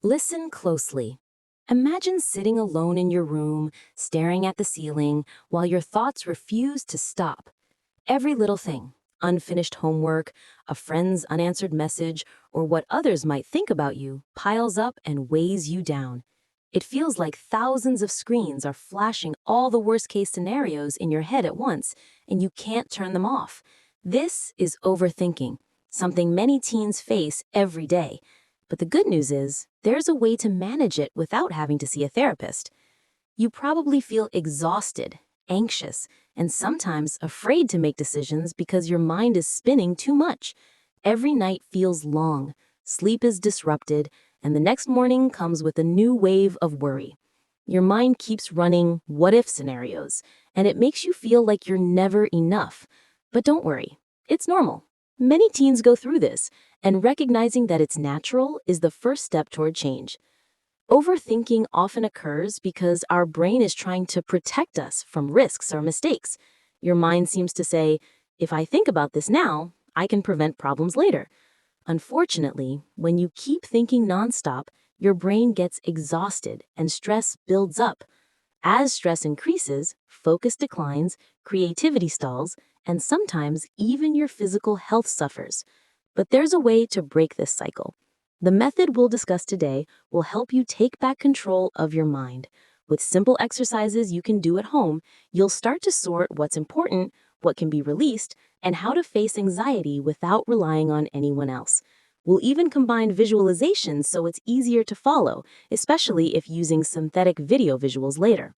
Listen closely. Imagine sitting alone in your room, staring at the ceiling, while your thoughts refuse to stop. Every little thing, unfinished homework, a friend's unanswered message, or what others might think about you, piles up and weighs you down. It feels like thousands of screens are flashing all the worst-case scenarios in your head at once, and you can't turn them off. This is overthinking, something many teens face every day. But the good news is, there's a way to manage it without having to see a therapist. You probably feel exhausted, anxious, and sometimes afraid to make decisions because your mind is spinning too much. Every night feels long, sleep is disrupted, and the next morning comes with a new wave of worry. Your mind keeps running what-if scenarios, and it makes you feel like you're never enough. But don't worry, it's normal. Many teens go through this, and recognizing that it's natural is the first step toward change. Overthinking often occurs because our brain is trying to protect us from risks or mistakes. Your mind seems to say, if I think about this now, I can prevent problems later. Unfortunately, when you keep thinking nonstop, your brain gets exhausted and stress builds up. As stress increases, focus declines, creativity stalls, and sometimes even your physical health suffers. But there's a way to break this cycle. The method we'll discuss today will help you take back control of your mind. With simple exercises you can do at home, you'll start to sort what's important, what can be released, and how to face anxiety without relying on anyone else. We'll even combine visualizations so it's easier to follow, especially if using synthetic video visuals later.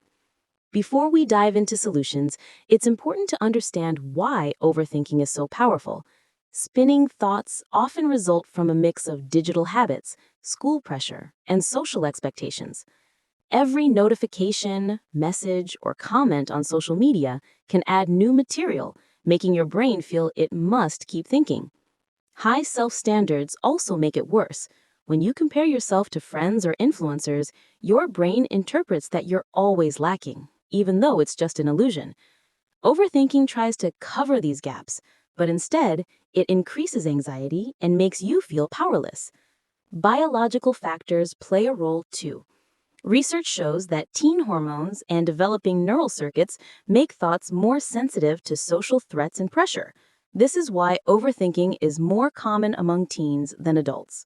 Before we dive into solutions, it's important to understand why overthinking is so powerful. Spinning thoughts often result from a mix of digital habits, school pressure, and social expectations. Every notification, message, or comment on social media can add new material, making your brain feel it must keep thinking. High self-standards also make it worse. When you compare yourself to friends or influencers, your brain interprets that you're always lacking, even though it's just an illusion. Overthinking tries to cover these gaps, but instead, it increases anxiety and makes you feel powerless. Biological factors play a role too. Research shows that teen hormones and developing neural circuits make thoughts more sensitive to social threats and pressure. This is why overthinking is more common among teens than adults.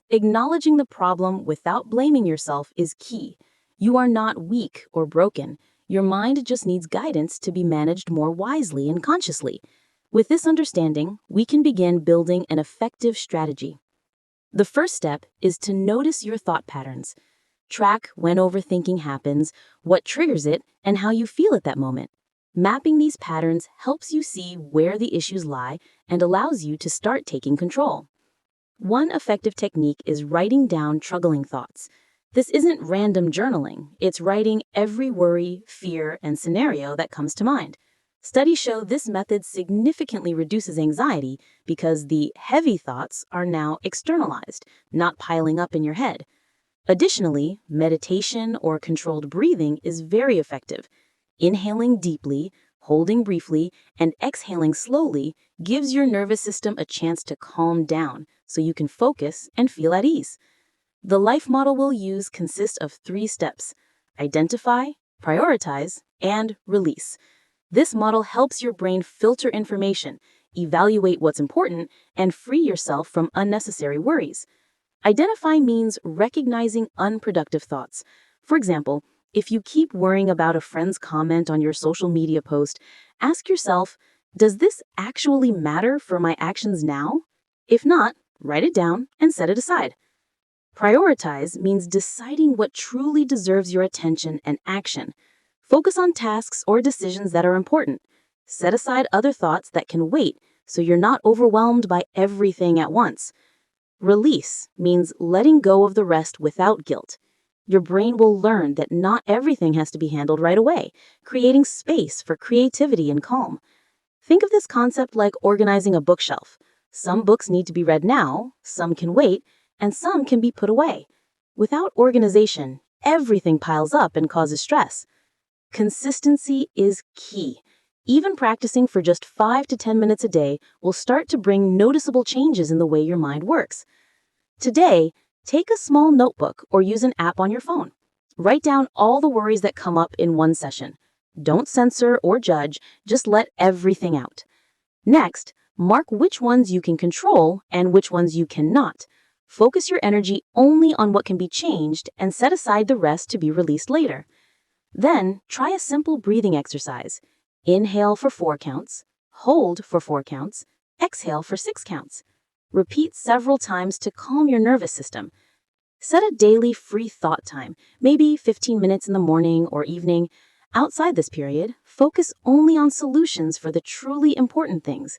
Acknowledging the problem without blaming yourself is key. You are not weak or broken. Your mind just needs guidance to be managed more wisely and consciously. With this understanding, we can begin building an effective strategy. The first step is to notice your thought patterns. Track when overthinking happens, what triggers it, and how you feel at that moment. Mapping these patterns helps you see where the issues lie and allows you to start taking control. One effective technique is writing down troubling thoughts. This isn't random journaling, it's writing every worry, fear, and scenario that comes to mind. Studies show this method significantly reduces anxiety because the heavy thoughts are now externalized, not piling up in your head. Additionally, meditation or controlled breathing is very effective. Inhaling deeply, holding briefly, and exhaling slowly gives your nervous system a chance to calm down so you can focus and feel at ease. The life model we'll use consists of 3 steps: identify, prioritize, and release. This model helps your brain filter information, evaluate what's important, and free yourself from unnecessary worries. Identify means recognizing unproductive thoughts. For example, if you keep worrying about a friend's comment on your social media post, ask yourself, does this actually matter for my actions now? If not, write it down and set it aside. Prioritize means deciding what truly deserves your attention and action. Focus on tasks or decisions that are important. Set aside other thoughts that can wait so you're not overwhelmed by everything at once. Release means letting go of the rest without guilt. Your brain will learn that not everything has to be handled right away, creating space for creativity and calm. Think of this concept like organizing a bookshelf. Some books need to be read now, some can wait, and some can be put away. Without organization, everything piles up and causes stress. Consistency is key. Even practicing for just 5 to 10 minutes a day will start to bring noticeable changes in the way your mind works. Today, Take a small notebook or use an app on your phone. Write down all the worries that come up in one session. Don't censor or judge, just let everything out. Next, mark which ones you can control and which ones you cannot. Focus your energy only on what can be changed and set aside the rest to be released later. Then, try a simple breathing exercise. Inhale for 4 counts, hold for 4 counts, exhale for 6 counts. Repeat several times to calm your nervous system. Set a daily free thought time, maybe 15 minutes in the morning or evening. Outside this period, focus only on solutions for the truly important things.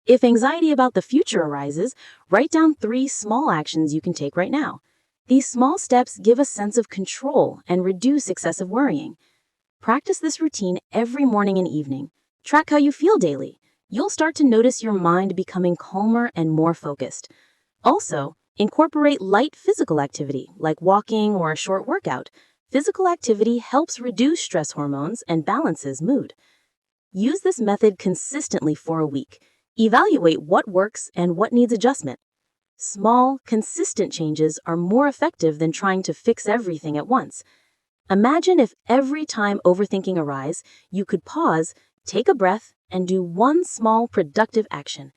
If anxiety about the future arises, write down 3 small actions you can take right now. These small steps give a sense of control and reduce excessive worrying. Practice this routine every morning and evening. Track how you feel daily. You'll start to notice your mind becoming calmer and more focused. Also, incorporate light physical activity like walking or a short workout. Physical activity helps reduce stress hormones and balances mood. Use this method consistently for a week. Evaluate what works and what needs adjustment. Small, consistent changes are more effective than trying to fix everything at once. Imagine if every time overthinking arises, you could pause, take a breath, and do one small productive action.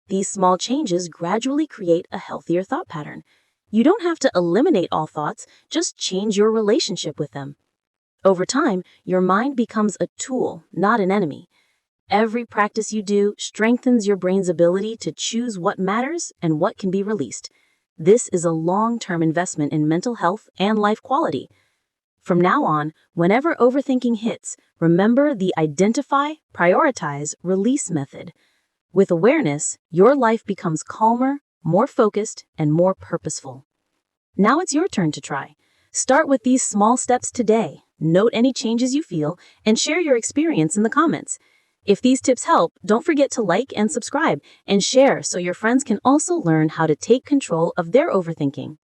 These small changes gradually create a healthier thought pattern. You don't have to eliminate all thoughts, just change your relationship with them. Over time, your mind becomes a tool, not an enemy. Every practice you do strengthens your brain's ability to choose what matters and what can be released. This is a long-term investment in mental health and life quality. From now on, whenever overthinking hits, remember the identify, prioritize, release method. With awareness, your life becomes calmer, more focused, and more purposeful. Now it's your turn to try. Start with these small steps today. Note any changes you feel and share your experience in the comments. If these tips help, don't forget to like and subscribe and share so your friends can also learn how to take control of their overthinking.